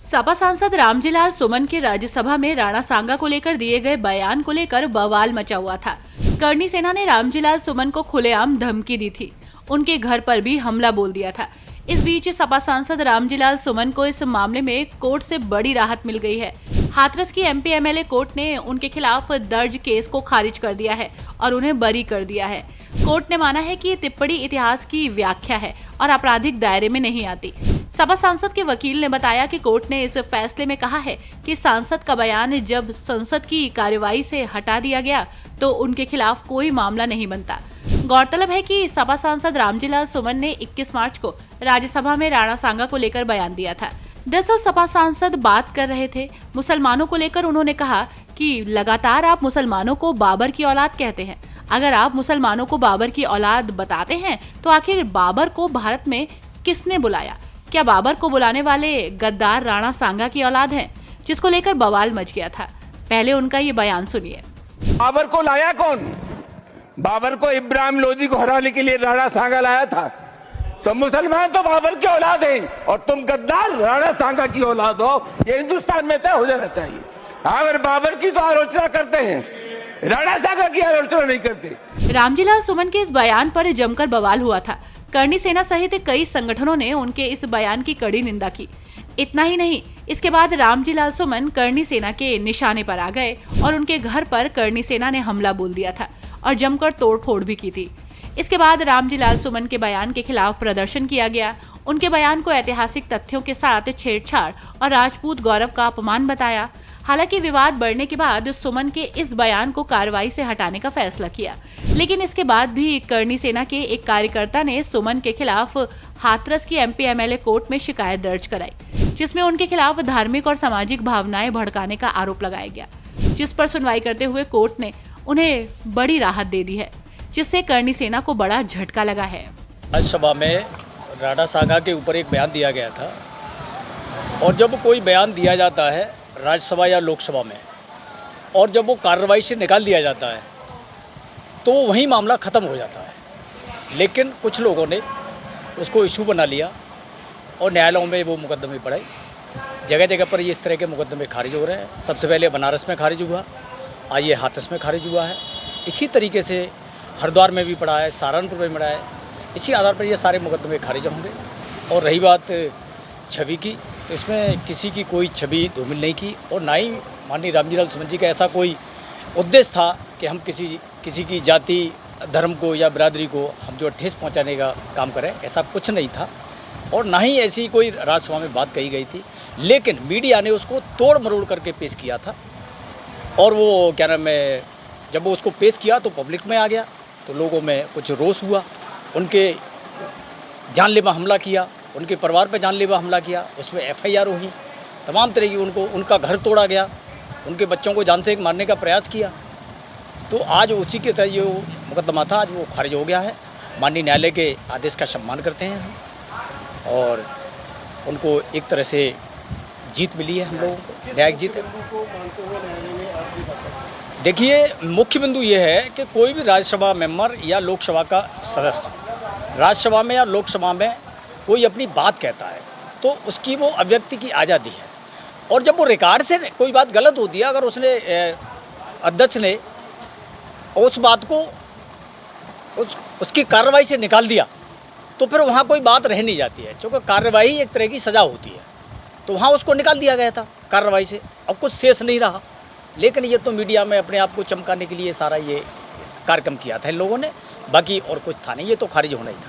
सपा सांसद रामजीलाल सुमन के राज्यसभा में राणा सांगा को लेकर दिए गए बयान को लेकर बवाल मचा हुआ था। करणी सेना ने रामजीलाल सुमन को खुलेआम धमकी दी थी, उनके घर पर भी हमला बोल दिया था। इस बीच सपा सांसद रामजीलाल सुमन को इस मामले में कोर्ट से बड़ी राहत मिल गई है। हाथरस की एमपी एमएलए कोर्ट ने उनके खिलाफ दर्ज केस को खारिज कर दिया है और उन्हें बरी कर दिया है। कोर्ट ने माना है कि ये टिप्पणी इतिहास की व्याख्या है और आपराधिक दायरे में नहीं आती। सपा सांसद के वकील ने बताया कि कोर्ट ने इस फैसले में कहा है कि सांसद का बयान जब संसद की कार्यवाही से हटा दिया गया तो उनके खिलाफ कोई मामला नहीं बनता। गौरतलब है कि सपा सांसद रामजीलाल सुमन ने 21 मार्च को राज्यसभा में राणा सांगा को लेकर बयान दिया था। दरअसल सपा सांसद बात कर रहे थे मुसलमानों को लेकर। उन्होंने कहा कि लगातार आप मुसलमानों को बाबर की औलाद कहते हैं। अगर आप मुसलमानों को बाबर की औलाद बताते हैं तो आखिर बाबर को भारत में किसने बुलाया? क्या बाबर को बुलाने वाले गद्दार राणा सांगा की औलाद हैं? जिसको लेकर बवाल मच गया था। पहले उनका ये बयान सुनिए। बाबर को लाया कौन? बाबर को इब्राहिम लोधी को हराने के लिए राणा सांगा लाया था। तो मुसलमान तो बाबर की औलाद हैं और तुम गद्दार राणा सांगा की औलाद हो, ये हिंदुस्तान में तय हो जाना चाहिए। अगर बाबर की तो आलोचना करते हैं, राणा सांगा की आलोचना नहीं करते। रामजीलाल सुमन के इस बयान पर जमकर बवाल हुआ था। करणी सेना सहित कई संगठनों ने उनके इस बयान की कड़ी निंदा की। इतना ही नहीं, इसके बाद रामजीलाल सुमन करणी सेना के निशाने पर आ गए और उनके घर पर करणी सेना ने हमला बोल दिया था और जमकर तोड़फोड़ भी की थी। इसके बाद रामजीलाल सुमन के बयान के खिलाफ प्रदर्शन किया गया। उनके बयान को ऐतिहासिक तथ्यों के साथ छेड़छाड़ और राजपूत गौरव का अपमान बताया। हालांकि विवाद बढ़ने के बाद सुमन के इस बयान को कार्रवाई से हटाने का फैसला किया, लेकिन इसके बाद भी करणी सेना के एक कार्यकर्ता ने सुमन के खिलाफ हाथरस की एमपी एमएलए कोर्ट में शिकायत दर्ज कराई, जिसमें उनके खिलाफ धार्मिक और सामाजिक भावनाएं भड़काने का आरोप लगाया गया, जिस पर सुनवाई करते हुए कोर्ट ने उन्हें बड़ी राहत दे दी है, जिससे करणी सेना को बड़ा झटका लगा है। राज्यसभा में राणा सांगा के ऊपर एक बयान दिया गया था और जब कोई बयान दिया जाता है राज्यसभा या लोकसभा में और जब वो कार्रवाई से निकाल दिया जाता है तो वहीं मामला ख़त्म हो जाता है। लेकिन कुछ लोगों ने उसको इशू बना लिया और न्यायालयों में वो मुकदमे पड़े। जगह जगह पर ये इस तरह के मुकदमे खारिज हो रहे हैं। सबसे पहले बनारस में खारिज हुआ, आज ये हाथरस में खारिज हुआ है। इसी तरीके से हरिद्वार में भी पड़ा है, सहारनपुर में पड़ा है। इसी आधार पर ये सारे मुकदमे खारिज होंगे। और रही बात छवि की, तो इसमें किसी की कोई छवि धूमिल नहीं की और ना ही माननीय रामजीलाल सुमन जी का ऐसा कोई उद्देश्य था कि हम किसी की जाति धर्म को या बिरादरी को हम जो ठेस पहुंचाने का काम करें, ऐसा कुछ नहीं था। और ना ही ऐसी कोई राज्यसभा में बात कही गई थी। लेकिन मीडिया ने उसको तोड़ मरोड़ करके पेश किया था और वो क्या नाम है, जब वो उसको पेश किया तो पब्लिक में आ गया तो लोगों में कुछ रोष हुआ। उनके जानलेवा हमला किया, उनके परिवार पर जानलेवा हमला किया, उसमें एफआईआर हुई, तमाम तरह की उनका घर तोड़ा गया, उनके बच्चों को जान से मारने का प्रयास किया। तो आज उसी के तहत जो मुकदमा था आज वो खारिज हो गया है। माननीय न्यायालय के आदेश का सम्मान करते हैं हम और उनको एक तरह से जीत मिली है, हम लोगों को न्यायिक जीत है। देखिए, मुख्य बिंदु ये है कि कोई भी राज्यसभा मेंबर या लोकसभा का सदस्य राज्यसभा में या लोकसभा में कोई अपनी बात कहता है तो उसकी वो अभिव्यक्ति की आज़ादी है। और जब वो रिकॉर्ड से कोई बात गलत होती है, अगर उसने अध्यक्ष ने उस बात को उसकी कार्रवाई से निकाल दिया तो फिर वहाँ कोई बात रह नहीं जाती है, क्योंकि कार्रवाई एक तरह की सज़ा होती है। तो वहाँ उसको निकाल दिया गया था कार्रवाई से, अब कुछ शेष नहीं रहा। लेकिन ये तो मीडिया में अपने आप को चमकाने के लिए सारा ये कार्यक्रम किया था इन लोगों ने, बाकी और कुछ था नहीं, ये तो खारिज होना ही था।